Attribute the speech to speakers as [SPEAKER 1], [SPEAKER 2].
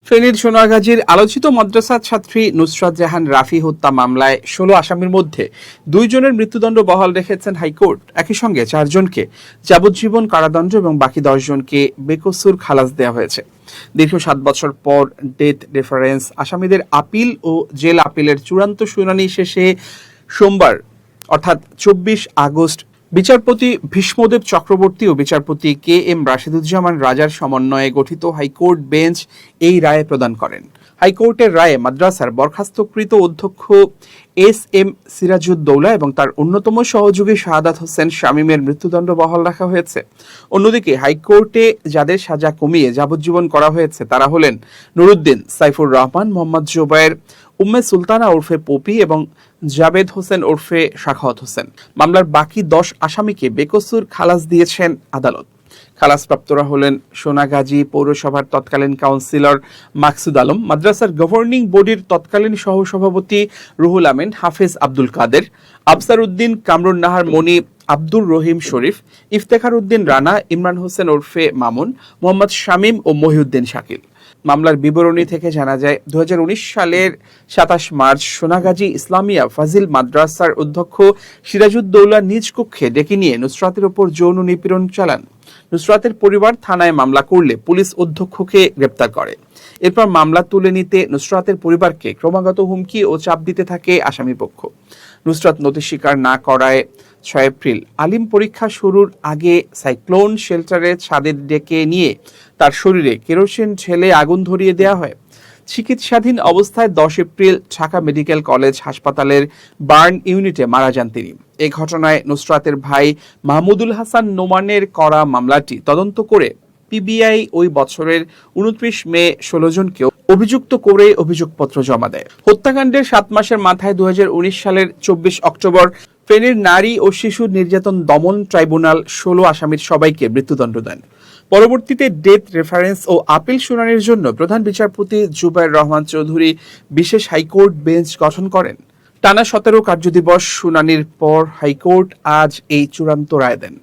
[SPEAKER 1] ফেনীর সোনাগাজীর আলোচিত মাদ্রাসা ছাত্রী নুসরাত জাহান রাফি হত্যা মামলায় ১৬ আসামির মধ্যে ২ জনের মৃত্যুদণ্ড বহাল রেখেছেন হাইকোর্ট। একই সঙ্গে ৪ জনকে যাবজ্জীবন কারাদণ্ড এবং বাকি ১০ জনকে বেকসুর খালাস দেওয়া হয়েছে। দীর্ঘ ৭ বছর পর ডেথ রেফারেন্স আসামিদের আপিল ও জেল আপিলের চূড়ান্ত শুনানি শেষে সোমবার অর্থাৎ ২৪ আগস্ট বিচারপতি ভীষ্মদেব চক্রবর্তী ও বিচারপতি কে এম রাশেদুজ্জামান রাজার সমন্বয়ে গঠিত হাইকোর্ট বেঞ্চ এই রায় প্রদান করেন। হাইকোর্টের রায়ে মাদ্রাসার বরখাস্তকৃত অধ্যক্ষ এস এম সিরাজউদ্দৌলা এবং তার অন্যতম সহযোগী শাহাদাত হোসেন শামীমের মৃত্যুদণ্ড বহাল রাখা হয়েছে। অন্যদিকে হাইকোর্টে যাদের সাজা কমিয়ে যাবজ্জীবন করা হয়েছে তারা হলেন নুরুদ্দিন, সাইফুর রহমান, মোহাম্মদ জোবায়ের, উম্মে সুলতানা ওরফে পপি এবং জাবেদ হোসেন ওরফে শাখাওয়াত হোসেন। মামলার বাকি ১০ আসামিকে বেকসুর খালাস দিয়েছেন আদালত। খালাসপ্রাপ্তরা হলেন সোনাগাজী পৌরসভার তৎকালীন কাউন্সিলর মাকসুদ আলম, মাদ্রাসার গভর্নিং বডির তৎকালীন সহসভাপতি রুহুল আমিন, হাফেজ আব্দুল কাদের, আফসার উদ্দিন, কামরুন নাহার মনি, আব্দুর রহিম শরীফ, ইফতেখার উদ্দিন রানা, ইমরান হোসেন ওরফে মামুন, মোহাম্মদ শামীম ও মহিউদ্দিন শাকিল। মামলার বিবরণী থেকে জানা যায় ২০১৯ সালের ২৭ মার্চ সোনাগাজী ইসলামিয়া ফাজিল মাদ্রাসার অধ্যক্ষ সিরাজউদ্দৌলা নিজ কক্ষে ডেকে নিয়ে নুসরাতের উপর যৌন নিপীড়ন চালান। নুসরাতের পরিবার থানায় মামলা করলে পুলিশ অধ্যক্ষকে গ্রেপ্তার করে। এরপর মামলা তুলে নিতে নুসরাতের পরিবারকে ক্রমাগত হুমকি ও চাপ দিতে থাকে আসামিপক্ষ। নুসরাত নথি স্বীকার না করায় ৬ এপ্রিল আলিম পরীক্ষা শুরুর আগে সাইক্লোন শেল্টারের ছাদে ডেকে নিয়ে তার শরীরে কেরোসিন ঢেলে আগুন ধরিয়ে দেওয়া হয়। চিকিৎসাধীন অবস্থায় ১০ এপ্রিল ঢাকা মেডিকেল কলেজ হাসপাতালের বার্ন ইউনিটে মারা যান তিনি। এ ঘটনায় নুসরাতের ভাই মাহমুদুল হাসান নোমানের করা মামলাটি তদন্ত করে পিবিআই ওই বছরের ২৯ মে ১৬ জনকে অভিযুক্ত করে অভিযোগপত্র জমা দেয়। হত্যাকাণ্ডের ৭ মাসের মাথায় ২০১৯ সালের ২৪ অক্টোবর ফেনীর নারী ও শিশু নির্যাতন দমন ট্রাইব্যুনাল ১৬ আসামির সবাইকে মৃত্যুদণ্ড দেন। পরবর্তীতে ডেথ রেফারেন্স ও আপিল শুনানির জন্য প্রধান বিচারপতি জুবায়ের রহমান চৌধুরী বিশেষ হাইকোর্ট বেঞ্চ গঠন করেন। টানা ১৭ কার্যদিবস শুনানির পর হাইকোর্ট আজ এই চূড়ান্ত রায় দেন।